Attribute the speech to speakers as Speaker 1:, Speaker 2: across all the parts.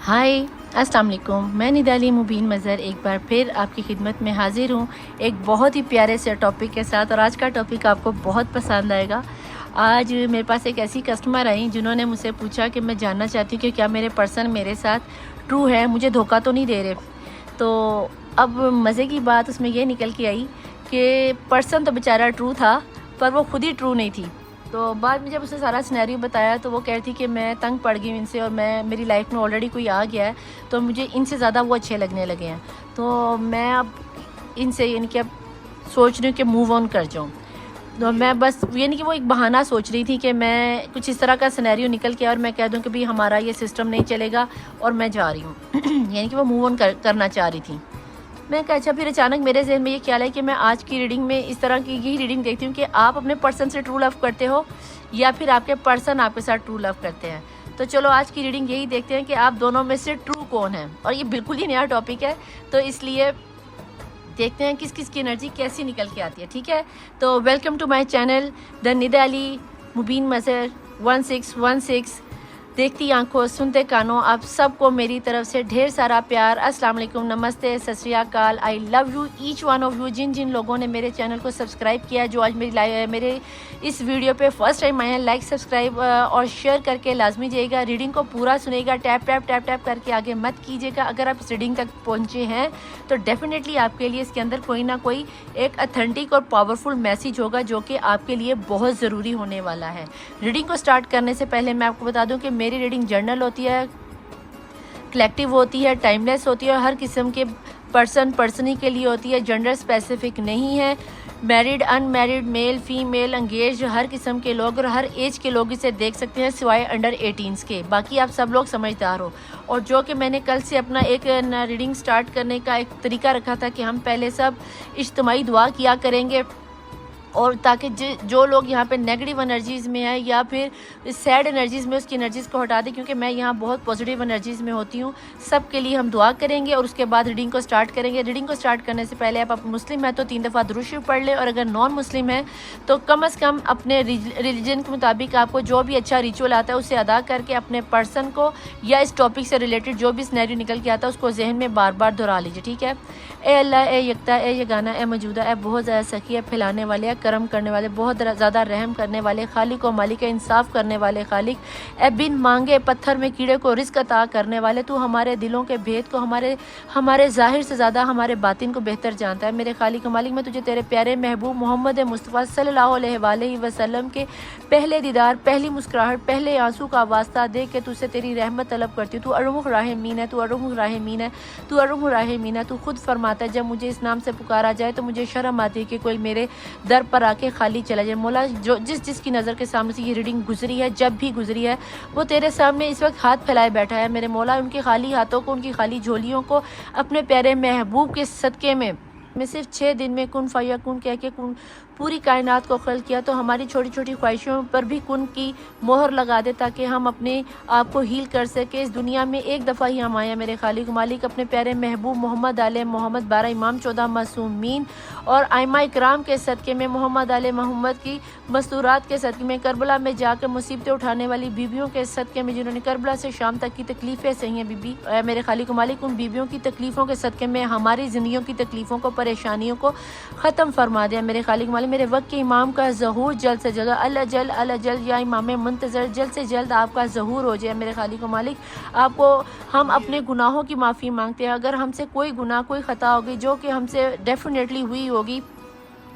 Speaker 1: हाय अस्सलाम वालेकुम। मैं निदाली मुबीन मज़हर एक बार फिर आपकी खिदमत में हाज़िर हूँ एक बहुत ही प्यारे से टॉपिक के साथ। और आज का टॉपिक आपको बहुत पसंद आएगा। आज मेरे पास एक ऐसी कस्टमर आई जिन्होंने मुझसे पूछा कि मैं जानना चाहती हूँ कि क्या मेरे पर्सन मेरे साथ ट्रू है, मुझे धोखा तो नहीं दे रहे। तो अब मज़े की बात उसमें ये निकल के आई कि पर्सन तो बेचारा ट्रू था पर वो खुद ही ट्रू नहीं थी। तो बाद में जब उसने सारा सिनेरियो बताया तो वो कह रही थी कि मैं तंग पड़ गई इनसे और मेरी लाइफ में ऑलरेडी कोई आ गया है तो मुझे इनसे ज़्यादा वो अच्छे लगने लगे हैं। तो मैं अब इनसे यानी कि अब सोच रही हूँ कि मूव ऑन कर जाऊँ। तो मैं बस यानी कि वो एक बहाना सोच रही थी कि मैं कुछ इस तरह का सिनेरियो निकल के और मैं कह दूँ कि भाई हमारा ये सिस्टम नहीं चलेगा और मैं जा रही हूँ यानी कि वो मूव ऑन करना चाह रही थी। मैं कहा अच्छा, फिर अचानक मेरे जहन में ये ख्याल है कि मैं आज की रीडिंग में इस तरह की यही रीडिंग देखती हूँ कि आप अपने पर्सन से ट्रू लव करते हो या फिर आपके पर्सन आपके साथ ट्रू लव करते हैं। तो चलो आज की रीडिंग यही देखते हैं कि आप दोनों में से ट्रू कौन है। और ये बिल्कुल ही नया टॉपिक है तो इसलिए देखते हैं किस किस की एनर्जी कैसी निकल के आती है। ठीक है, तो welcome to my channel the Nidali Mubeen Mazhar 1616। देखती आंखों सुनते कानों आप सबको मेरी तरफ से ढेर सारा प्यार। अस्सलाम वालेकुम, नमस्ते, सत श्री अकाल। I love you each one of you. जिन जिन लोगों ने मेरे चैनल को सब्सक्राइब किया, जो आज मेरे इस वीडियो पे फर्स्ट टाइम आए हैं, लाइक सब्सक्राइब और शेयर करके लाजमी जाइएगा। रीडिंग को पूरा सुनेगा, टैप टैप टैप टैप करके आगे मत कीजिएगा। अगर आप इस रीडिंग तक पहुँचे हैं तो डेफिनेटली आपके लिए इसके अंदर कोई ना कोई एक अथेंटिक और पावरफुल मैसेज होगा जो कि आपके लिए बहुत ज़रूरी होने वाला है। रीडिंग को स्टार्ट करने से पहले मैं आपको बता दूं कि मेरी रीडिंग जर्नल होती है, कलेक्टिव होती है, टाइमलेस होती है, हर किस्म के पर्सनी के लिए होती है, जेंडर स्पेसिफिक नहीं है। मैरिड, अनमैरिड, मेल, फीमेल, अंगेज, हर किस्म के लोग और हर एज के लोग इसे देख सकते हैं सिवाय अंडर 18 के। बाकी आप सब लोग समझदार हो। और जो कि मैंने कल से अपना एक रीडिंग स्टार्ट करने का एक तरीका रखा था कि हम पहले सब इज्तिमाई दुआ किया करेंगे और ताकि जो लोग यहाँ पे नेगेटिव एनर्जीज़ में है या फिर सैड एनर्जीज़ में, उसकी एनर्जीज़ को हटा दें, क्योंकि मैं यहाँ बहुत पॉजिटिव एनर्जीज़ में होती हूँ। सब के लिए हम दुआ करेंगे और उसके बाद रीडिंग को स्टार्ट करेंगे। रीडिंग को स्टार्ट करने से पहले आप मुस्लिम है तो 3 दफ़ा दुरूद शरीफ पढ़ लें, और अगर नॉन मुस्लिम है तो कम अज़ कम अपने रिलीजन के मुताबिक आपको जो भी अच्छा रिचुअल आता है उसे अदा करके अपने पर्सन को या इस टॉपिक से रिलेटेड जो भी सिनेरियो निकल के आता है उसको जहन में बार बार दोहरा लीजिए। ठीक है। ए अल्लाह, ए यकता, ए यगाना, ए मौजूदा, ए बहुत ज़्यादा सखी, ए फैलाने वाले, करम करने वाले, बहुत ज़्यादा रहम करने वाले, खालिक और मालिक, इंसाफ करने वाले खालिक, ए बिन मांगे पत्थर में कीड़े को रिस्क अता करने वाले, तू हमारे दिलों के भेद को हमारे ज़ाहिर से ज़्यादा हमारे बातिन को बेहतर जानता है। मेरे खालिक और मालिक, मैं तुझे तेरे प्यारे महबूब मोहम्मद मुस्तफ़ा सल्लल्लाहु अलैहि वसल्लम के पहले दीदार, पहली मुस्कुराहट, पहले आंसू का वास्ता दे के तुझसे तेरी रहमत तलब करती हूँ। तू अर्हमुर राहिमीन है, तू अर्हमुर राहिमीन है, तू अर्हमुर राहिमीन है। तू खुद फरमाता है जब मुझे इस नाम से पुकारा जाए तो मुझे शर्म आती है कि कोई मेरे दर पर आके खाली चला जाए। मौला, जो जिसकी नज़र के सामने से ये रीडिंग गुजरी है, जब भी गुजरी है, वो तेरे सामने इस वक्त हाथ फैलाए बैठा है। मेरे मौला, उनके खाली हाथों को, उनकी खाली झोलियों को अपने प्यारे महबूब के सदक़े में सिर्फ 6 दिन में कुन फयकुन कह के पूरी कायनात को खल्क़ किया। तो हमारी छोटी छोटी ख्वाहिशों पर भी कुन की मोहर लगा दे ताकि हम अपने आप को हील कर सके। इस दुनिया में एक दफ़ा ही हम आए हैं मेरे खालिक मालिक, अपने प्यारे महबूब मोहम्मद आले मोहम्मद 12 इमाम 14 मासूमीन और आइमा इकराम के सदक़े में, मोहम्मद आले मोहम्मद की मस्तूरात के सदक़े में, करबला में जाकर मुसीबतें उठाने वाली बीबियों के सदक़े में, जिन्होंने करबला से शाम तक की तकलीफ़ें सही हैं बीबी, मेरे खालिक मालिक, उन बीबियों की तकलीफ़ों के सदक़े में हमारी ज़िंदगियों की तकलीफ़ों को, परेशानियों को ख़त्म फरमा दिया। मेरे खालिक मालिक, मेरे वक्त के इमाम का ज़हूर जल्द से जल्द, अल्लाह जल्द या इमाम मुंतज़र जल्द से जल्द आपका ज़हूर हो जाए। मेरे खालिक मालिक, आपको हम अपने गुनाहों की माफ़ी मांगते हैं। अगर हमसे कोई गुनाह, कोई ख़ता होगी जो कि हमसे डेफिनेटली हुई होगी,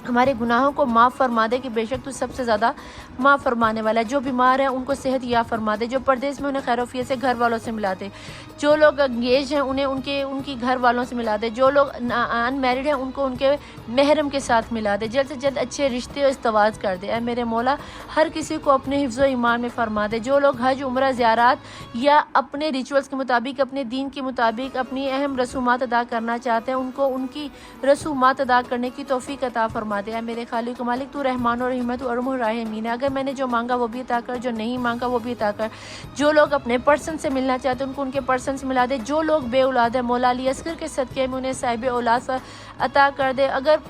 Speaker 1: हमारे गुनाहों को माफ़ फरमा दे कि बेशक तू सबसे ज़्यादा माफ़ फरमाने वाला है। जो बीमार है उनको सेहत या फरमा दे, जो परदेश में उन्हें खैरोफियत से घर वालों से मिला दे, जो लोग अंगेज हैं उन्हें उनकी घर वालों से मिला दे, जो लोग अनमैरिड हैं उनको उनके महरम के साथ मिला दे, जल्द से जल्द अच्छे रिश्ते और इस्तवाज़ कर दे। ऐ मेरे मौला, हर किसी को अपने हिफ्ज़ ईमान में फरमा दे। जो लोग हज, उम्रा, ज़ियारत या अपने रिचुअल्स के मुताबिक, अपने दीन के मुताबिक अपनी अहम रसूमात अदा करना चाहते हैं, उनको उनकी रसूमात अदा करने की तौफीक अता फरमा दे। मेरे खालिक मालिक, तू रहमान और रहीम, तू अर्हमुर राहिमीन है। अगर मैंने जो मांगा वो भी अता कर, जो नहीं मांगा वो भी अता कर। जो लोग अपने पर्सन से मिलना चाहते हैं उनको उनके पर्सन से मिला दे। जो लोग बे औलाद है, मौला अली असगर के सदक़े में उन्हें साहिब औलाद अता कर दे। अगर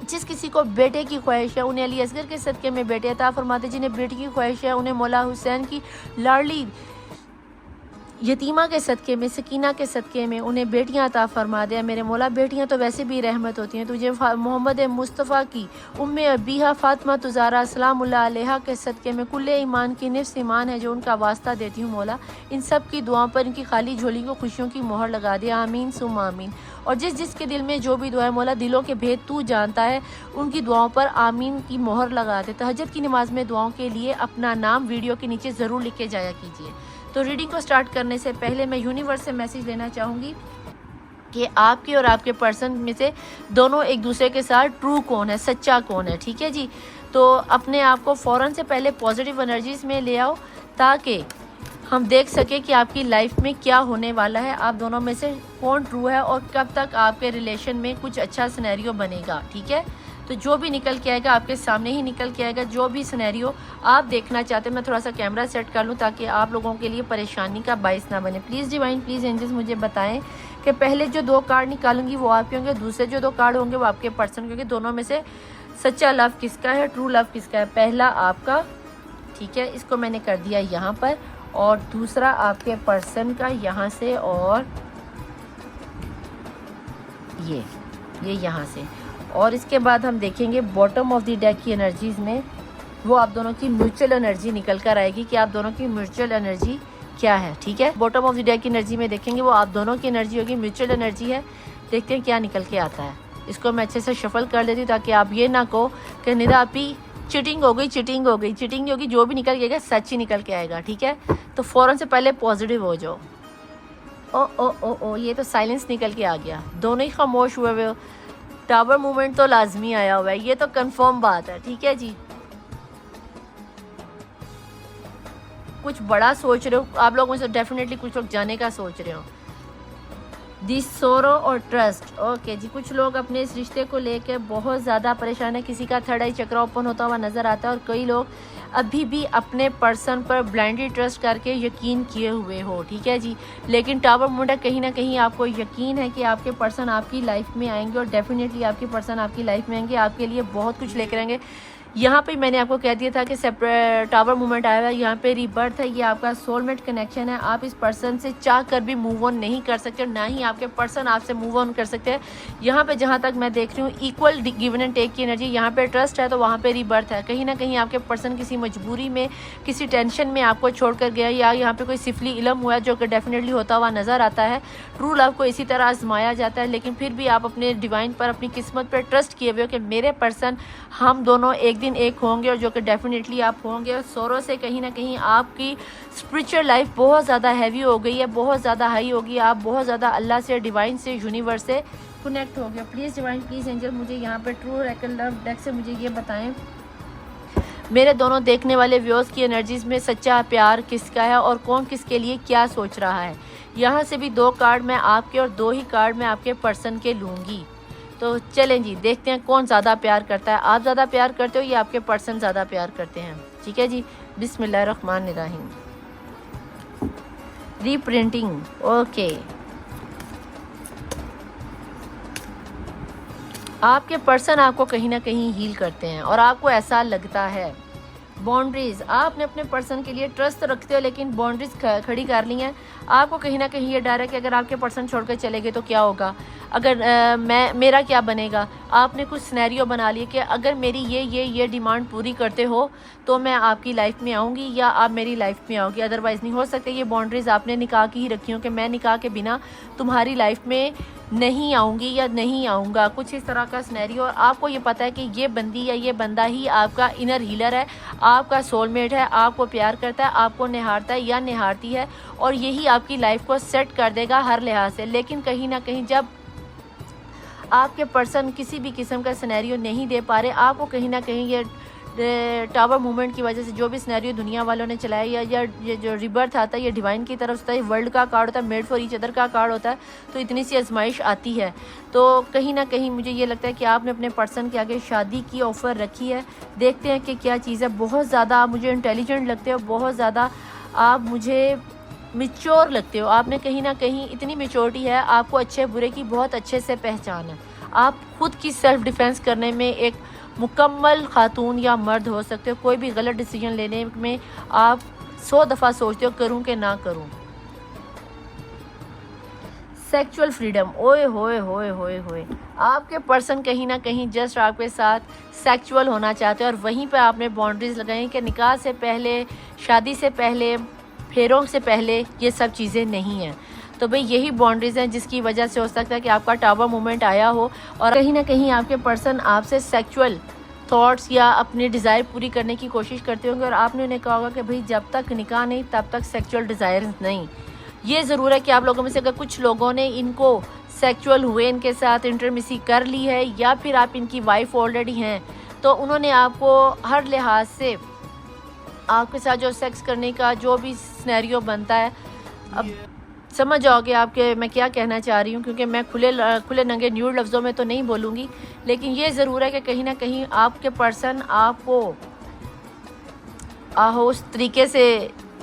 Speaker 1: जिस किसी को बेटे की ख्वाहिश है उन्हें अली असगर के सदक़े में बेटे अता फरमा दे। जिन्हें बेटी की ख्वाहिश है उन्हें मौला हुसैन की लाडली यतीमा के सदक़े में, सकीना के सदक़े में उन्हें बेटियां अता फरमा दे। मेरे मौला, बेटियां तो वैसे भी रहमत होती हैं, तुझे मोहम्मद मुस्तफ़ा की उम्मे अबीहा फ़ातिमा तुज़ारा सलामुल्लाह अलैहा के सदक़े में कुल्ले ईमान की निफ्स ईमान है जो उनका वास्ता देती हूँ मौला, इन सब की दुआओं पर इनकी खाली झोली को खुशियों की मोहर लगा दे। आमीन सुम आमीन। और जिस जिसके दिल में जो भी दुआ है मौला, दिलों के भेद तू जानता है, उनकी दुआओं पर आमीन की मोहर लगा दे। तहज्जुद की नमाज में दुआओं के लिए अपना नाम वीडियो के नीचे ज़रूर लिख के जाया कीजिए। तो रीडिंग को स्टार्ट करने से पहले मैं यूनिवर्स से मैसेज लेना चाहूँगी कि आपके और आपके पर्सन में से दोनों एक दूसरे के साथ ट्रू कौन है, सच्चा कौन है। ठीक है जी। तो अपने आप को फ़ौरन से पहले पॉजिटिव एनर्जीज़ में ले आओ ताकि हम देख सके कि आपकी लाइफ में क्या होने वाला है, आप दोनों में से कौन ट्रू है और कब तक आपके रिलेशन में कुछ अच्छा सिनेरियो बनेगा। ठीक है। तो जो भी निकल के आएगा आपके सामने ही निकल के आएगा। जो भी सिनेरियो आप देखना चाहते हैं, मैं थोड़ा सा कैमरा सेट कर लूँ ताकि आप लोगों के लिए परेशानी का बाइस ना बने। प्लीज़ डिवाइन, प्लीज़ एंजल्स मुझे बताएं कि पहले जो 2 कार्ड निकालूंगी वो आपके होंगे, दूसरे जो 2 कार्ड होंगे वो आपके पर्सन के होंगे। दोनों में से सच्चा लव किसका है, ट्रू लव किसका है। पहला आपका, ठीक है, इसको मैंने कर दिया यहाँ पर, और दूसरा आपके पर्सन का यहाँ से, और ये यहाँ से। और इसके बाद हम देखेंगे बॉटम ऑफ द डेक की एनर्जीज़ में वो आप दोनों की म्यूचुअल एनर्जी निकल कर आएगी कि आप दोनों की म्यूचुअल एनर्जी क्या है। ठीक है। बॉटम ऑफ द डेक की एनर्जी में देखेंगे वो आप दोनों की एनर्जी होगी, म्यूचुअल एनर्जी है। देखते हैं क्या निकल के आता है। इसको मैं अच्छे से शफल कर देती हूँ ताकि आप ये ना कहो कि निदा आपी चीटिंग हो गई, चीटिंग हो गई। चीटिंग नहीं होगी, जो भी निकल के आएगा सच ही निकल के आएगा। ठीक है। तो फ़ौरन से पहले पॉजिटिव हो जाओ। ओ ओ ओ ओ, ये तो साइलेंस निकल के आ गया, दोनों ही खामोश हुए हुए। टावर मूवमेंट तो लाजमी आया हुआ है, ये तो कंफर्म बात है। ठीक है जी। कुछ बड़ा सोच रहे हो आप लोगों से, डेफिनेटली कुछ लोग जाने का सोच रहे हो। दिस सोरो और ट्रस्ट, ओके जी। कुछ लोग अपने इस रिश्ते को लेकर बहुत ज़्यादा परेशान है। किसी का थर्ड आई चक्रा ओपन होता हुआ नज़र आता है और कई लोग अभी भी अपने पर्सन पर ब्लाइंडली ट्रस्ट करके यकीन किए हुए हो। ठीक है जी। लेकिन टावर मुंडा कहीं ना कहीं आपको यकीन है कि आपके पर्सन आपकी लाइफ में आएंगे, और डेफिनेटली आपके पर्सन आपकी लाइफ में आएंगे, आपके लिए बहुत कुछ लेकर आएंगे। यहाँ पे मैंने आपको कह दिया था कि सेपरेट टावर मूवमेंट आया हुआ है, यहाँ पे रीबर्थ है, ये आपका सोलमेट कनेक्शन है। आप इस पर्सन से चाह कर भी मूव ऑन नहीं कर सकते, ना ही आपके पर्सन आपसे मूव ऑन कर सकते हैं। यहाँ पे जहाँ तक मैं देख रही हूँ इक्वल गिवन एंड टेक की एनर्जी, यहाँ पे ट्रस्ट है तो वहाँ पे रीबर्थ है। कहीं ना कहीं आपके पर्सन किसी मजबूरी में, किसी टेंशन में आपको छोड़ कर गया, या यहाँ पे कोई सिफली इलम हुआ है जो कि डेफिनेटली होता हुआ नज़र आता है। ट्रू लव को इसी तरह आजमाया जाता है, लेकिन फिर भी आप अपने डिवाइन पर, अपनी किस्मत पर ट्रस्ट किए हुए हो कि मेरे पर्सन, हम दोनों एक दिन एक होंगे, और जो कि डेफिनेटली आप होंगे। और सोरो से कहीं ना कहीं आपकी स्पिरिचुअल लाइफ बहुत ज़्यादा हैवी हो गई है, बहुत ज़्यादा हाई होगी। आप बहुत ज़्यादा अल्लाह से, डिवाइन से, यूनिवर्स से कनेक्ट हो गए। प्लीज़ डिवाइन, प्लीज़ एंजल मुझे यहाँ पर ट्रू ओरेकल लव डेक से मुझे ये बताएं, मेरे दोनों देखने वाले व्यूअर्स की एनर्जीज़ में सच्चा प्यार किसका है और कौन किसके लिए क्या सोच रहा है। यहाँ से भी 2 कार्ड मैं आपके और 2 ही कार्ड मैं आपके पर्सन के लूँगी। तो चलें जी, देखते हैं कौन ज़्यादा प्यार करता है। आप ज़्यादा प्यार करते हो या आपके पर्सन ज़्यादा प्यार करते हैं। ठीक है जी। बिस्मिल्लाहिर्रहमानिर्रहीम। Reprinting, okay. आपके पर्सन आपको कहीं ना कहीं हील करते हैं और आपको ऐसा लगता है। बाउंड्रीज़, आपने अपने पर्सन के लिए ट्रस्ट रखते हो लेकिन बाउंड्रीज़ खड़ी कर ली हैं। आपको कहीं ना कहीं ये डर है कि अगर आपके पर्सन छोड़कर चले गए तो क्या होगा, अगर मेरा क्या बनेगा। आपने कुछ सिनेरियो बना लिए कि अगर मेरी ये डिमांड पूरी करते हो तो मैं आपकी लाइफ में आऊँगी या आप मेरी लाइफ में आओगी, अदरवाइज़ नहीं हो सकता। ये बाउंड्रीज़ आपने निकाह की ही रखी हो कि मैं निकाह के बिना तुम्हारी लाइफ में नहीं आऊँगी या नहीं आऊँगा, कुछ इस तरह का सिनेरियो। और आपको ये पता है कि ये बंदी या ये बंदा ही आपका इनर हीलर है, आपका सोलमेट है, आपको प्यार करता है, आपको निहारता है या निहारती है, और यही आपकी लाइफ को सेट कर देगा हर लिहाज से। लेकिन कहीं ना कहीं जब आपके पर्सन किसी भी किस्म का सिनेरियो नहीं दे पा रहे, आपको कहीं ना कहीं ये टावर मूवमेंट की वजह से जो भी सिनेरियो दुनिया वालों ने चलाया, या ये जो रिबर्थ आता है ये डिवाइन की तरफ से होता है, वर्ल्ड का कार्ड होता है, मेड फॉर ईच अदर का कार्ड होता है, तो इतनी सी आजमाइश आती है। तो कहीं ना कहीं मुझे ये लगता है कि आपने अपने पर्सन के आगे शादी की ऑफ़र रखी है। देखते हैं कि क्या चीज़ है। बहुत ज़्यादा आप मुझे इंटेलिजेंट लगते हो, बहुत ज़्यादा आप मुझे मिच्योर लगते हो। आपने कहीं ना कहीं इतनी मेच्योरिटी है, आपको अच्छे बुरे की बहुत अच्छे से पहचान है। आप खुद की सेल्फ़ डिफेंस करने में एक मुकम्मल खातून या मर्द हो सकते हो। कोई भी गलत डिसीजन लेने में आप 100 दफ़ा सोचते हो करूं कि ना करूं। सेक्सुअल फ्रीडम, ओए होए होए होए होए, आपके पर्सन कहीं ना कहीं जस्ट आपके साथ सेक्सुअल होना चाहते हैं और वहीं पे आपने बाउंड्रीज लगाई कि निकाह से पहले, शादी से पहले, फेरों से पहले ये सब चीज़ें नहीं हैं। तो भाई यही बाउंड्रीज हैं जिसकी वजह से हो सकता है कि आपका टावर मोमेंट आया हो और कहीं ना कहीं आपके पर्सन आपसे सेक्सुअल थॉट्स या अपनी डिज़ायर पूरी करने की कोशिश करते होंगे और आपने उन्हें कहा होगा कि भाई जब तक निकाह नहीं तब तक सेक्सुअल डिज़ायर नहीं। ये ज़रूर है कि आप लोगों में से अगर कुछ लोगों ने इनको सेक्सुअल हुए, इनके साथ इंटरमिसी कर ली है या फिर आप इनकी वाइफ ऑलरेडी हैं, तो उन्होंने आपको हर लिहाज से आपके साथ जो सेक्स करने का जो भी सिनेरियो बनता है, अब समझ जाओगे आपके मैं क्या कहना चाह रही हूँ, क्योंकि मैं खुले नंगे न्यूड लफ्ज़ों में तो नहीं बोलूँगी, लेकिन ये ज़रूर है कि कहीं ना कहीं आपके पर्सन आपको उस तरीके से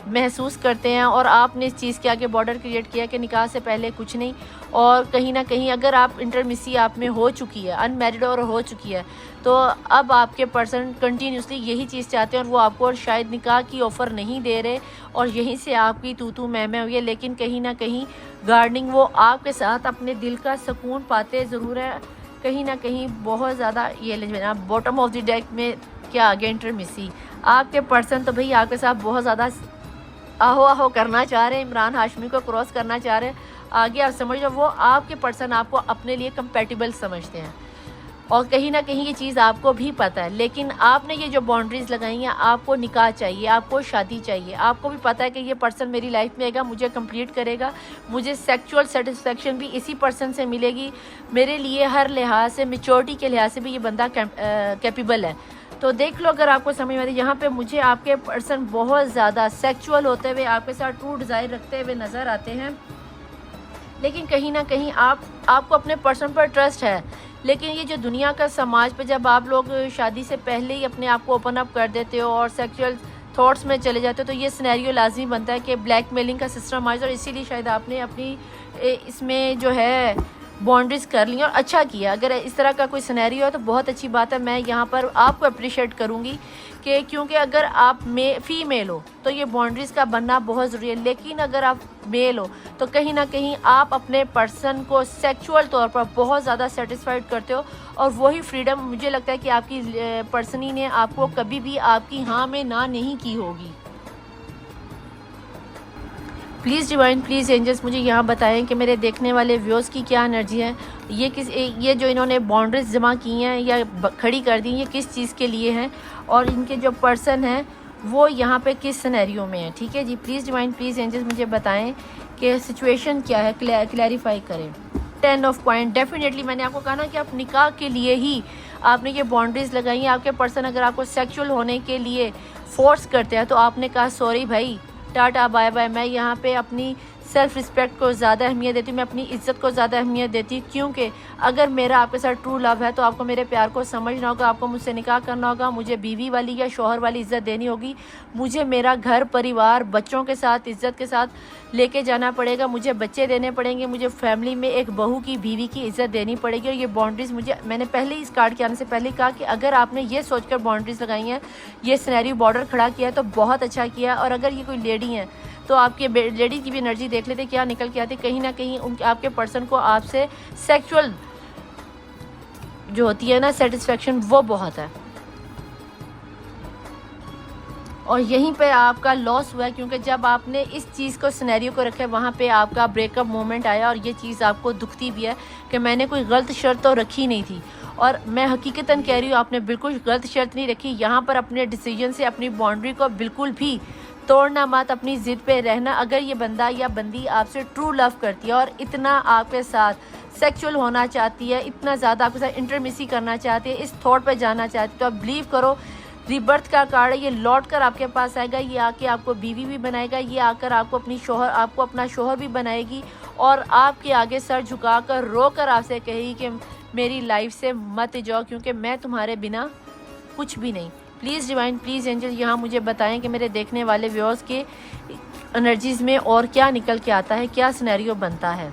Speaker 1: महसूस करते हैं और आपने इस चीज़ के आगे बॉर्डर क्रिएट किया कि निकाह से पहले कुछ नहीं। और कहीं ना कहीं अगर आप इंटरमिसी आप में हो चुकी है, अनमैरिड और हो चुकी है, तो अब आपके पर्सन कंटिन्यूसली यही चीज़ चाहते हैं और वो आपको शायद निकाह की ऑफ़र नहीं दे रहे और यहीं से आपकी तू मैं हुई है, लेकिन कहीं ना कहीं गार्डनिंग वो आपके साथ अपने दिल का सुकून पाते ज़रूर है। कहीं ना कहीं बहुत ज़्यादा ये लेना बॉटम ऑफ द डेक में क्या आगे इंटरमिसी, आपके पर्सन तो भाई आपके साथ बहुत ज़्यादा आहो आहो करना चाह रहे हैं, इमरान हाशमी को क्रॉस करना चाह रहे हैं। आगे आप समझ लो वो आपके पर्सन आपको अपने लिए कंपैटिबल समझते हैं और कहीं ना कहीं ये चीज़ आपको भी पता है, लेकिन आपने ये जो बाउंड्रीज़ लगाई हैं, आपको निकाह चाहिए, आपको शादी चाहिए, आपको भी पता है कि ये पर्सन मेरी लाइफ में आएगा, मुझे कंप्लीट करेगा, मुझे सेक्सुअल सेटिस्फेक्शन भी इसी पर्सन से मिलेगी, मेरे लिए हर लिहाज से, मेच्योरिटी के लिहाज से भी ये बंदा कैपेबल है। तो देख लो अगर आपको समझ में आती है, यहाँ पे मुझे आपके पर्सन बहुत ज़्यादा सेक्सुअल होते हुए आपके साथ ट्रू डिज़ायर रखते हुए नज़र आते हैं, लेकिन कहीं ना कहीं आपको अपने पर्सन पर ट्रस्ट है, लेकिन ये जो दुनिया का समाज पे जब आप लोग शादी से पहले ही अपने आप को ओपन अप कर देते हो और सेक्सुअल थॉट्स में चले जाते हो, तो ये सिनेरियो लाजमी बनता है कि ब्लैकमेलिंग का सिस्टम आए और इसीलिए शायद आपने अपनी इसमें जो है बाउंड्रीज कर ली और अच्छा किया। अगर इस तरह का कोई सिनेरियो है तो बहुत अच्छी बात है, मैं यहाँ पर आपको अप्रिशिएट करूँगी कि क्योंकि अगर आप फीमेल हो तो ये बाउंड्रीज़ का बनना बहुत ज़रूरी है, लेकिन अगर आप मेल हो तो कहीं ना कहीं आप अपने पर्सन को सेक्सुअल तौर पर बहुत ज़्यादा सेटिस्फाइड करते हो और वही फ्रीडम मुझे लगता है कि आपकी पर्सनी ने आपको कभी भी आपकी हाँ में ना नहीं की होगी। प्लीज़ डिवाइन, प्लीज़ एंजल्स मुझे यहाँ बताएं कि मेरे देखने वाले व्यूअर्स की क्या एनर्जी है, ये जो इन्होंने बाउंड्रीज जमा की हैं या खड़ी कर दी, ये किस चीज़ के लिए हैं और इनके जो पर्सन हैं वो यहाँ पे किस सिनेरियो में है। ठीक है जी, प्लीज़ डिवाइन, प्लीज़ एंजल्स मुझे बताएं कि सिचुएशन क्या है, क्लैरिफाई करें। 10 ऑफ पॉइंट, डेफिनेटली मैंने आपको कहा ना कि आप निकाह के लिए ही आपने ये बाउंड्रीज लगाई हैं। आपके पर्सन अगर आपको सेक्सुअल होने के लिए फोर्स करते हैं तो आपने कहा सॉरी भाई, टाटा बाय बाय, मैं यहाँ पे अपनी सेल्फ़ रिस्पेक्ट को ज़्यादा अहमियत देती हूँ, मैं अपनी इज़्ज़त को ज़्यादा अहमियत देती हूँ, क्योंकि अगर मेरा आपके साथ ट्रू लव है तो आपको मेरे प्यार को समझना होगा, आपको मुझसे निकाह करना होगा, मुझे बीवी वाली या शौहर वाली इज़्ज़त देनी होगी, मुझे मेरा घर परिवार बच्चों के साथ इज़्ज़त के साथ लेके जाना पड़ेगा, मुझे बच्चे देने पड़ेंगे, मुझे फैमिली में एक बहू की, बीवी की इज़्ज़त देनी पड़ेगी। और ये बाउंड्रीज़ मैंने पहले ही इस कार्ड के आने से पहले कहा कि अगर आपने ये सोचकर बाउंड्रीज़ लगाई हैं, ये सिनेरियो बॉर्डर खड़ा किया है तो बहुत अच्छा किया। और अगर ये कोई लेडी हैं तो आपके लेडी की भी एनर्जी देख लेते क्या निकल के आती, कहीं ना कहीं आपके पर्सन को आपसे सेक्सुअल जो होती है ना सेटिस्फेक्शन वो बहुत है और यहीं पे आपका लॉस हुआ है, क्योंकि जब आपने इस चीज़ को सिनेरियो को रखा है वहाँ पे आपका ब्रेकअप मोमेंट आया और ये चीज़ आपको दुखती भी है कि मैंने कोई गलत शर्त तो रखी नहीं थी। और मैं हकीकतन कह रही हूँ आपने बिल्कुल गलत शर्त नहीं रखी, यहाँ पर अपने डिसीजन से अपनी बाउंड्री को बिल्कुल भी तोड़ना मत, अपनी ज़िद पे रहना। अगर ये बंदा या बंदी आपसे ट्रू लव करती है और इतना आपके साथ सेक्सुअल होना चाहती है, इतना ज़्यादा आपके साथ इंटरमिसी करना चाहती है, इस थॉट पे जाना चाहती है, तो आप बिलीव करो रीबर्थ का कार्ड है, ये लौट कर आपके पास आएगा, ये आके आपको बीवी भी बनाएगा, ये आकर आपको अपना शोहर भी बनाएगी और आपके आगे सर झुकाकर रोकर आपसे कहेगी कि मेरी लाइफ से मत जाओ क्योंकि मैं तुम्हारे बिना कुछ भी नहीं। प्लीज़ डिवाइन, प्लीज़ एंजल यहाँ मुझे बताएं कि मेरे देखने वाले व्यूअर्स के एनर्जीज़ में और क्या निकल के आता है, क्या सिनेरियो बनता है।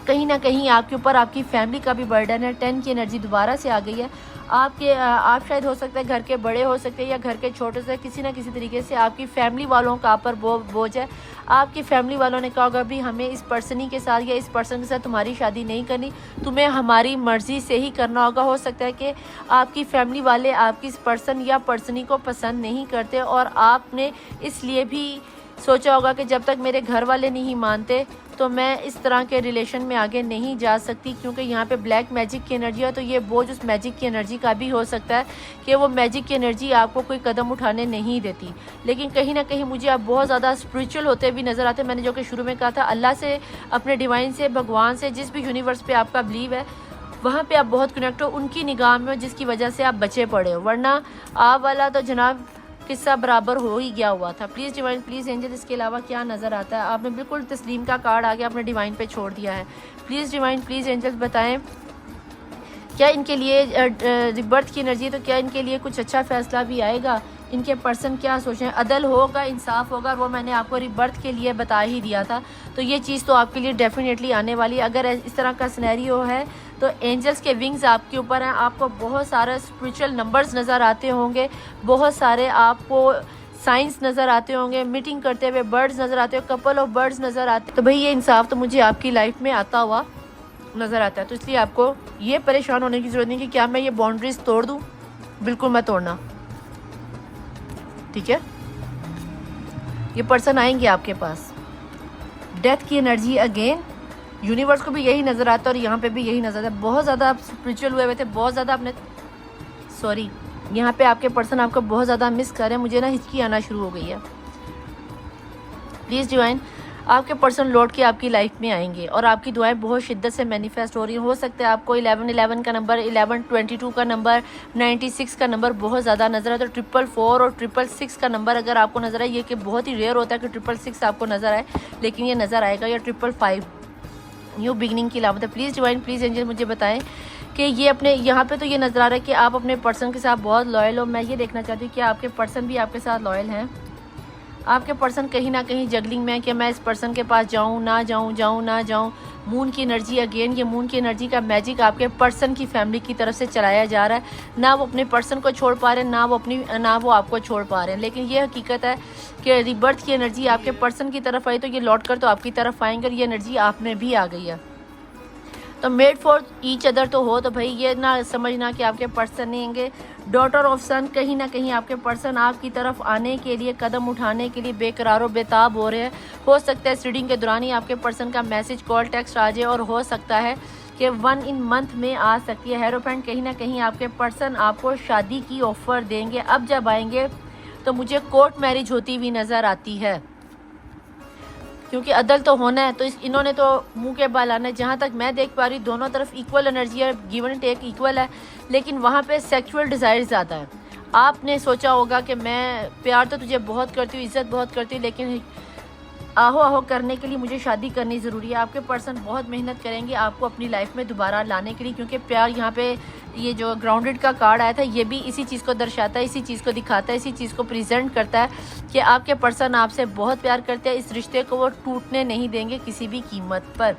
Speaker 1: कहीं ना कहीं आपके ऊपर आपकी फैमिली का भी बर्डन है। 10 की एनर्जी दोबारा से आ गई है। आप शायद हो सकता है घर के बड़े हो सकते हैं या घर के छोटे से, किसी ना किसी तरीके से आपकी फैमिली वालों का आप पर बोझ है। आपकी फैमिली वालों ने कहा होगा भी हमें इस पर्सन ही के साथ या इस पर्सन के साथ तुम्हारी शादी नहीं करनी, तुम्हें हमारी मर्ज़ी से ही करना होगा। हो सकता है कि आपकी फैमिली वाले आपकी इस पर्सन या पर्सनी को पसंद नहीं करते और आपने इसलिए भी सोचा होगा कि जब तक मेरे घर वाले नहीं मानते तो मैं इस तरह के रिलेशन में आगे नहीं जा सकती, क्योंकि यहाँ पे ब्लैक मैजिक की एनर्जी है। तो ये बोझ उस मैजिक की एनर्जी का भी हो सकता है कि वो मैजिक की एनर्जी आपको कोई कदम उठाने नहीं देती। लेकिन कहीं ना कहीं मुझे आप बहुत ज़्यादा स्पिरिचुअल होते भी नज़र आते हैं। मैंने जो कि शुरू में कहा था, अल्लाह से, अपने डिवाइन से, भगवान से, जिस भी यूनिवर्स पे आपका बिलीव है वहाँ पे आप बहुत कनेक्ट हो, उनकी निगाह में हो, जिसकी वजह से आप बचे पड़े हो। वरना आप वाला तो जनाब किस्सा बराबर हो ही गया हुआ था। प्लीज़ डिवाइन, प्लीज़ एंजल, इसके अलावा क्या नज़र आता है? आपने बिल्कुल तस्लीम का कार्ड आगे आपने डिवाइन पे छोड़ दिया है। प्लीज़ डिवाइन, प्लीज़ एंजल बताएं क्या इनके लिए रिबर्थ की एनर्जी, तो क्या इनके लिए कुछ अच्छा फ़ैसला भी आएगा? इनके पर्सन क्या सोच रहे हैं? अदल होगा, इंसाफ होगा, वो मैंने आपको रिबर्थ के लिए बता ही दिया था। तो ये चीज़ तो आपके लिए डेफिनेटली आने वाली है। अगर इस तरह का सिनेरियो है तो एंजल्स के विंग्स आपके ऊपर हैं। आपको बहुत सारे स्पिरिचुअल नंबर्स नज़र आते होंगे, बहुत सारे आपको साइंस नज़र आते होंगे, मीटिंग करते हुए बर्ड्स नज़र आते हो, कपल ऑफ बर्ड्स नज़र आते। तो भाई ये इंसाफ तो मुझे आपकी लाइफ में आता हुआ नज़र आता है। तो इसलिए आपको ये परेशान होने की ज़रूरत नहीं कि क्या मैं ये बाउंड्रीज तोड़ दूँ। बिल्कुल मत तोड़ना, ठीक है? ये पर्सन आएंगे आपके पास। डेथ की एनर्जी अगेन, यूनिवर्स को भी यही नज़र आता है और यहाँ पे भी यही नज़र आता है। बहुत ज़्यादा आप स्पिरिचुअल हुए थे, बहुत ज़्यादा आपने, सॉरी, यहाँ पे आपके पर्सन आपको बहुत ज़्यादा मिस कर रहे हैं। मुझे ना हिचकी आना शुरू हो गई है। प्लीज़ डिवाइन, आपके पर्सन लौट के आपकी लाइफ में आएंगे और आपकी दुआएं बहुत शिद्दत से मैनिफेस्ट हो रही हैं। हो सकता है आपको 1111 का नंबर, 1122 का नंबर, 96 का नंबर बहुत ज़्यादा नज़र आए। तो 444 और 666 का नंबर अगर आपको नज़र आए, ये कि बहुत ही रेयर होता है कि 666 आपको नज़र आए, लेकिन ये नज़र आएगा। या 555 न्यू बिगनिंग की अलामत है। प्लीज़ डिवाइन, प्लीज़ एंजल मुझे बताएं कि ये अपने यहाँ पे तो ये नज़र आ रहा है कि आप अपने पर्सन के साथ बहुत लॉयल हो। मैं ये देखना चाहती हूँ कि आपके पर्सन भी आपके साथ लॉयल हैं। आपके पर्सन कहीं ना कहीं जगलिंग में है कि मैं इस पर्सन के पास जाऊँ ना जाऊँ, जाऊँ ना जाऊँ। मून की एनर्जी अगेन, ये मून की एनर्जी का मैजिक आपके पर्सन की फैमिली की तरफ से चलाया जा रहा है। ना वो अपने पर्सन को छोड़ पा रहे हैं, ना वो आपको छोड़ पा रहे हैं। लेकिन ये हकीकत है कि रिबर्थ की एनर्जी आपके पर्सन की तरफ आई तो ये लौट कर तो आपकी तरफ आएंगे और ये एनर्जी आप में भी आ गई है। तो मेड फॉर ईच अदर तो हो, तो भाई ये ना समझना कि आपके पर्सन नहीं होंगे। डॉटर ऑफ सन, कहीं ना कहीं आपके पर्सन आपकी तरफ आने के लिए, कदम उठाने के लिए बेकरार और बेताब हो रहे हैं। हो सकता है इस रीडिंग के दौरान ही आपके पर्सन का मैसेज, कॉल, टेक्स्ट आ जाए और हो सकता है कि 1 इन मंथ में आ सकती है। हेरोफेंट, कहीं ना कहीं आपके पर्सन आपको शादी की ऑफ़र देंगे। अब जब आएंगे तो मुझे कोर्ट मैरिज होती हुई नज़र आती है, क्योंकि अदल तो होना है। तो इन्होंने तो मुंह के बाल आना है। जहाँ तक मैं देख पा रही, दोनों तरफ इक्वल एनर्जी है, गिव एंड टेक इक्वल है, लेकिन वहाँ पे सेक्सुअल डिज़ायर ज़्यादा है। आपने सोचा होगा कि मैं प्यार तो तुझे बहुत करती हूँ, इज़्ज़त बहुत करती हूँ, लेकिन आहो आहो करने के लिए मुझे शादी करनी ज़रूरी है। आपके पर्सन बहुत मेहनत करेंगे आपको अपनी लाइफ में दोबारा लाने के लिए, क्योंकि प्यार, यहाँ पे ये जो ग्राउंडेड का कार्ड आया था, ये भी इसी चीज़ को दर्शाता है, इसी चीज़ को दिखाता है, इसी चीज़ को प्रेजेंट करता है कि आपके पर्सन आपसे बहुत प्यार करते हैं। इस रिश्ते को वो टूटने नहीं देंगे किसी भी कीमत पर।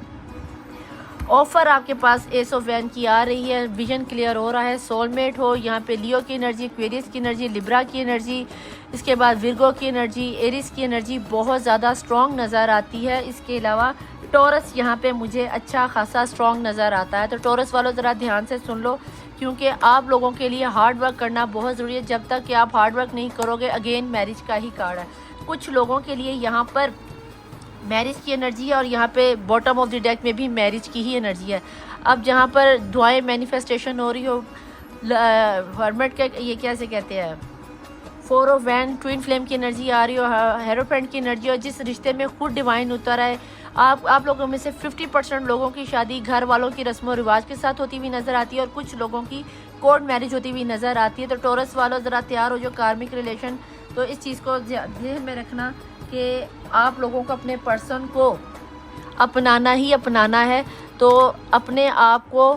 Speaker 1: ऑफ़र आपके पास एस ऑफ वैन की आ रही है, विजन क्लियर हो रहा है। सोलमेट हो, यहाँ पे लियो की एनर्जी, एक्वेरियस की एनर्जी, लिब्रा की एनर्जी, इसके बाद विर्गो की एनर्जी, एरिस की एनर्जी बहुत ज़्यादा स्ट्रॉन्ग नज़र आती है। इसके अलावा टॉरस यहाँ पे मुझे अच्छा खासा स्ट्रॉन्ग नज़र आता है। तो टॉरस वालों ज़रा ध्यान से सुन लो, क्योंकि आप लोगों के लिए हार्ड वर्क करना बहुत ज़रूरी है। जब तक कि आप हार्ड वर्क नहीं करोगे, अगेन मैरिज का ही कार्ड है। कुछ लोगों के लिए यहाँ पर मैरिज की एनर्जी है और यहाँ पे बॉटम ऑफ द डेक में भी मैरिज की ही एनर्जी है। अब जहाँ पर दुआएं मैनिफेस्टेशन हो रही हो, हर्मिट के ये कैसे कहते हैं, 4 ऑफ वैन, ट्विन फ्लेम की एनर्जी आ रही हो, हेरोफेंट की एनर्जी, और जिस रिश्ते में खुद डिवाइन उतर है। आप लोगों में से 50% लोगों की शादी घर वालों की रस्म और रिवाज के साथ होती हुई नज़र आती है और कुछ लोगों की कोर्ट मैरिज होती हुई नज़र आती है। तो टॉरस वालों ज़रा तैयार हो जो कार्मिक रिलेशन। तो इस चीज़ को ध्यान में रखना कि आप लोगों को अपने पर्सन को अपनाना ही अपनाना है। तो अपने आप को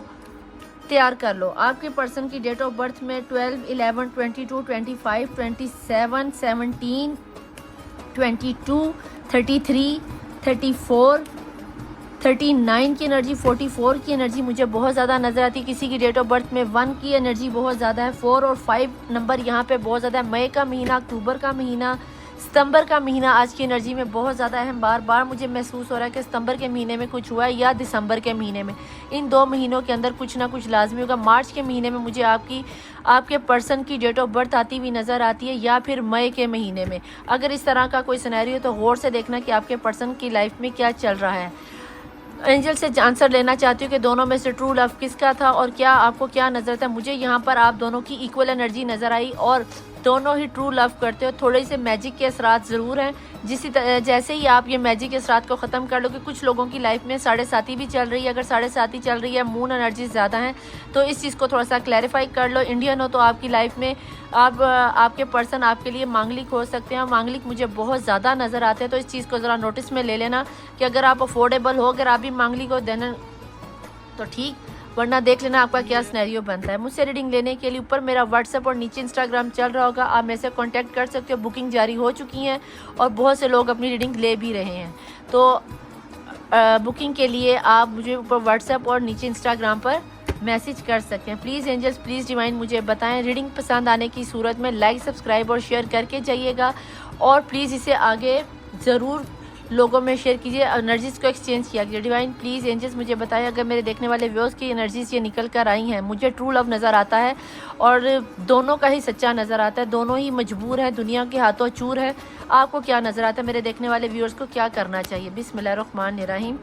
Speaker 1: तैयार कर लो। आपके पर्सन की डेट ऑफ बर्थ में 12, 11, 22, 25, 27, 17, 22, 33, 34, 39 की एनर्जी, 44 की एनर्जी मुझे बहुत ज़्यादा नज़र आती है। किसी की डेट ऑफ बर्थ में 1 की एनर्जी बहुत ज़्यादा है। 4 और 5 नंबर यहाँ पे बहुत ज़्यादा है। मई का महीना, अक्टूबर का महीना, सितंबर का महीना आज की एनर्जी में बहुत ज़्यादा अहम। बार बार मुझे महसूस हो रहा है कि सितंबर के महीने में कुछ हुआ है या दिसंबर के महीने में। इन 2 महीनों के अंदर कुछ ना कुछ लाजमी होगा। मार्च के महीने में मुझे आपके पर्सन की डेट ऑफ बर्थ आती हुई नज़र आती है, या फिर मई के महीने में। अगर इस तरह का कोई सिनेरियो है तो गौर से देखना कि आपके पर्सन की लाइफ में क्या चल रहा है। एंजल से आंसर लेना चाहती हूँ कि दोनों में से ट्रू लव किसका था और क्या आपको क्या नज़र था। मुझे यहाँ पर आप दोनों की इक्वल एनर्जी नज़र आई और दोनों ही ट्रू लव करते हो। थोड़े से मैजिक के असरात ज़रूर हैं, जैसे ही आप ये मैजिक के असरात को ख़त्म कर लोगे। कुछ लोगों की लाइफ में 7.5 भी चल रही है। अगर 7.5 चल रही है, मून एनर्जी ज़्यादा है, तो इस चीज़ को थोड़ा सा क्लैरिफाई कर लो। इंडियन हो तो आपकी लाइफ में आपके पर्सन आपके लिए मांगलिक हो सकते हैं। मांगलिक मुझे बहुत ज़्यादा नज़र आते हैं, तो इस चीज़ को ज़रा नोटिस में ले लेना कि अगर आप अफोर्डेबल हो, अगर आप भी मांगलिक हो देना तो ठीक, वरना देख लेना आपका क्या सिनेरियो बनता है। मुझसे रीडिंग लेने के लिए ऊपर मेरा व्हाट्सएप और नीचे इंस्टाग्राम चल रहा होगा, आप मेरे से कांटेक्ट कर सकते हो। बुकिंग जारी हो चुकी हैं और बहुत से लोग अपनी रीडिंग ले भी रहे हैं। तो बुकिंग के लिए आप मुझे ऊपर व्हाट्सएप और नीचे इंस्टाग्राम पर मैसेज कर सकते हैं। प्लीज़ एंजल्स, प्लीज़ डिवाइन मुझे बताएं। रीडिंग पसंद आने की सूरत में लाइक, सब्सक्राइब और शेयर करके जाइएगा, और प्लीज़ इसे आगे ज़रूर लोगों में शेयर कीजिए, एनर्जीज को एक्सचेंज किया कीजिए। डिवाइन प्लीज़ एंजल्स मुझे बताएं, अगर मेरे देखने वाले व्यूअर्स की एनर्जीज ये निकल कर आई हैं, मुझे ट्रू लव नज़र आता है और दोनों का ही सच्चा नज़र आता है, दोनों ही मजबूर है, दुनिया के हाथों चूर है। आपको क्या नज़र आता है? मेरे देखने वाले व्यूअर्स को क्या करना चाहिए? बिस्मिल्लाहिर्रहमानिर्रहीम।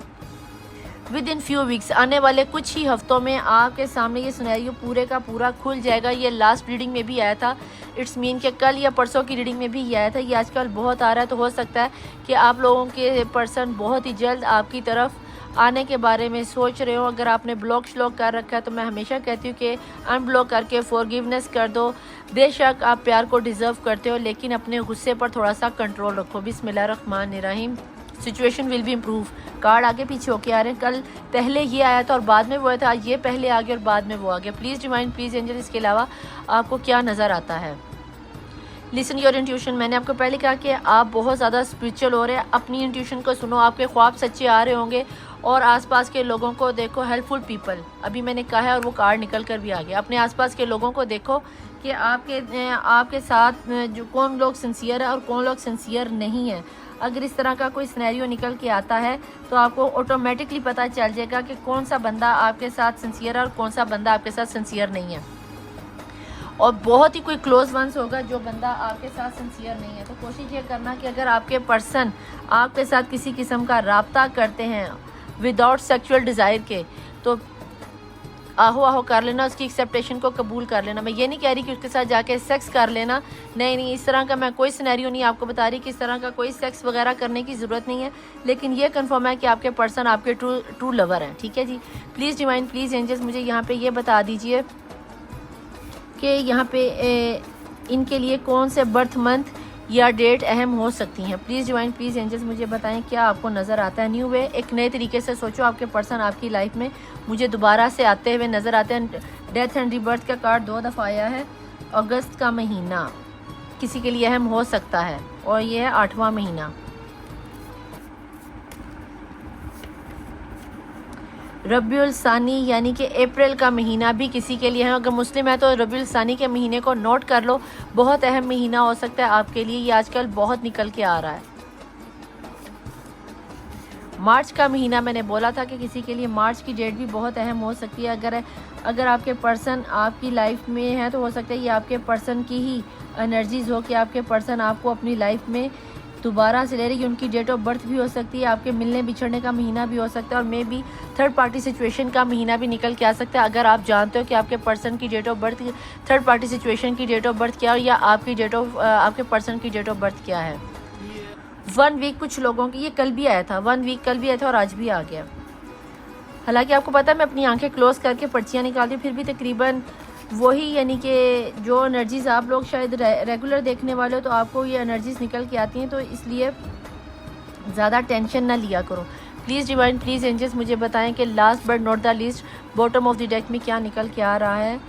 Speaker 1: विद इन फ्यू वीक्स, आने वाले कुछ ही हफ्तों में आपके सामने ये सिनेरियो पूरे का पूरा खुल जाएगा। ये लास्ट रीडिंग में भी आया था, इट्स मीन के कल या परसों की रीडिंग में भी ये आया था। ये आजकल बहुत आ रहा है, तो हो सकता है कि आप लोगों के पर्सन बहुत ही जल्द आपकी तरफ आने के बारे में सोच रहे हो। अगर आपने ब्लॉक श्लॉक कर रखा है तो मैं हमेशा कहती हूँ कि अनब्लॉक करके फॉरगिवनेस कर दो। बेशक आप प्यार को डिज़र्व करते हो, लेकिन अपने गुस्से पर थोड़ा सा कंट्रोल रखो। बिस्मिल्लाहिर्रहमानिर्रहीम। Situation will be improve. Card आगे पीछे होके आ रहे हैं, कल पहले ये आया था और बाद में वो आया था, आज ये पहले आ गया और बाद में वो आ गया। प्लीज़ डिवाइन, प्लीज़ एंजल, इसके अलावा आपको क्या नज़र आता है? Listen your intuition. मैंने आपको पहले कहा कि आप बहुत ज़्यादा स्पिरिचुअल हो रहे हैं, अपनी इंट्यूशन को सुनो। आपके ख्वाब सच्चे आ रहे होंगे और आसपास के लोगों को देखो। हेल्पफुल पीपल अभी मैंने कहा है और वो कार्ड निकल कर भी आ गया। अपने आसपास के लोगों को देखो कि आपके साथ जो कौन लोग सिंसियर है और कौन लोग सिंसियर नहीं है। अगर इस तरह का कोई सिनेरियो निकल के आता है तो आपको ऑटोमेटिकली पता चल जाएगा कि कौन सा बंदा आपके साथ सिंसियर है और कौन सा बंदा आपके साथ सिंसियर नहीं है। और बहुत ही कोई क्लोज वंस होगा जो बंदा आपके साथ सिंसियर नहीं है। तो कोशिश ये करना कि अगर आपके पर्सन आपके साथ किसी किस्म का राब्ता करते हैं विदाउट सेक्सुअल डिज़ायर के, तो आहो आहो कर लेना, उसकी एक्सेप्टेशन को कबूल कर लेना। मैं ये नहीं कह रही कि उसके साथ जाके सेक्स कर लेना, नहीं, इस तरह का मैं कोई सिनेरियो नहीं आपको बता रही कि इस तरह का कोई सेक्स वगैरह करने की ज़रूरत नहीं है। लेकिन ये कंफर्म है कि आपके पर्सन आपके ट्रू लवर हैं। ठीक है जी। प्लीज़ डिवाइन, प्लीज़ एंजल्स मुझे यहाँ पे ये बता दीजिए कि यहाँ पे इनके लिए कौन से बर्थ मंथ या डेट अहम हो सकती हैं। प्लीज़ डिवाइन, प्लीज़ एंजल्स मुझे बताएं क्या आपको नज़र आता है। न्यू वे, एक नए तरीके से सोचो। आपके पर्सन आपकी लाइफ में मुझे दोबारा से आते हुए नज़र आते हैं। डेथ एंड रीबर्थ का कार्ड 2 दफ़ा आया है। अगस्त का महीना किसी के लिए अहम हो सकता है और ये है 8वां महीना। रबीउल सानी यानी कि अप्रैल का महीना भी किसी के लिए है। अगर मुस्लिम है तो रबीउल सानी के महीने को नोट कर लो, बहुत अहम महीना हो सकता है आपके लिए। ये आजकल बहुत निकल के आ रहा है। मार्च का महीना मैंने बोला था कि किसी के लिए मार्च की डेट भी बहुत अहम हो सकती है। अगर आपके पर्सन आपकी लाइफ में है तो हो सकता है ये आपके पर्सन की ही एनर्जीज़ हो कि आपके पर्सन आपको अपनी लाइफ में दोबारा से ले रही है। उनकी डेट ऑफ बर्थ भी हो सकती है, आपके मिलने बिछड़ने का महीना भी हो सकता है, और may be third party situation का महीना भी निकल के आ सकता है। अगर आप जानते हो कि आपके पर्सन की date of birth, third party situation की डेट ऑफ बर्थ क्या है या आपके पर्सन की डेट ऑफ बर्थ क्या है। 1 वीक कुछ लोगों की, ये कल भी आया था, 1 वीक कल भी आया था और आज भी आ गया। हालांकि आपको पता है मैं अपनी आंखें क्लोज करके पर्चियाँ निकालती हूँ, फिर भी तकरीबन वही, यानी कि जो एनर्जीज़ आप लोग शायद रेगुलर देखने वाले हो तो आपको ये एनर्जीज़ निकल के आती हैं, तो इसलिए ज़्यादा टेंशन ना लिया करो। प्लीज़ डिवाइन, प्लीज़ एंजल्स मुझे बताएं कि last but not the least bottom of the deck में क्या निकल के आ रहा है।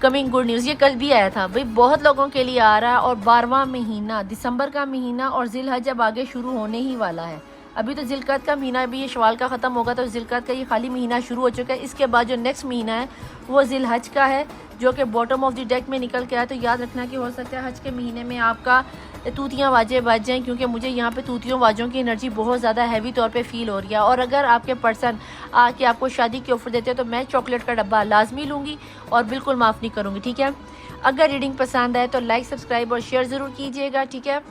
Speaker 1: कमिंग गुड न्यूज़, ये कल भी आया था भाई, बहुत लोगों के लिए आ रहा है। और 12वां महीना, दिसंबर का महीना और जिलहज अब आगे शुरू होने ही वाला है। अभी तो जिलकत का महीना, अभी ये शवाल का ख़त्म होगा तो जिलकत का ये खाली महीना शुरू हो चुका है। इसके बाद जो नेक्स्ट महीना है वो जिलहज का है, जो कि बॉटम ऑफ द डेक में निकल के आया। तो याद रखना कि हो सकता है हज के महीने में आपका तूतियाँ वाजें बज जाएँ, क्योंकि मुझे यहाँ पे तूतियों वाजों की एनर्जी बहुत ज़्यादा हैवी तौर पे फ़ील हो रही है। और अगर आपके पर्सन आके आपको शादी के ऑफ़र देते हैं तो मैं चॉकलेट का डब्बा लाजमी लूँगी और बिल्कुल माफ़ नहीं करूँगी, ठीक है। अगर रीडिंग पसंद आए तो लाइक, सब्सक्राइब और शेयर ज़रूर कीजिएगा, ठीक है।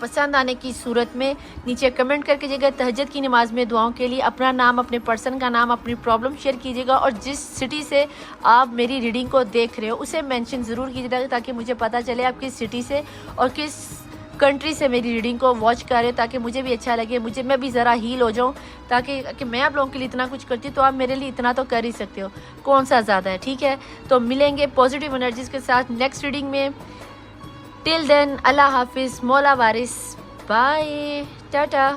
Speaker 1: पसंद आने की सूरत में नीचे कमेंट करके कीजिएगा। तहज्जुद की नमाज़ में दुआओं के लिए अपना नाम, अपने पर्सन का नाम, अपनी प्रॉब्लम शेयर कीजिएगा और जिस सिटी से आप मेरी रीडिंग को देख रहे हो उसे मेंशन ज़रूर कीजिएगा, ताकि मुझे पता चले आप किस सिटी से और किस कंट्री से मेरी रीडिंग को वॉच कर रहे हो, ताकि मुझे भी अच्छा लगे, मैं भी ज़रा हील हो जाऊँ, ताकि मैं आप लोगों के लिए इतना कुछ करती हूँ तो आप मेरे लिए इतना तो कर ही सकते हो, कौन सा ज़्यादा है, ठीक है। तो मिलेंगे पॉजिटिव एनर्जीज़ के साथ नेक्स्ट रीडिंग में। टिल देन अल्लाह हाफिज़, मौला वारिस, बाय, टाटा।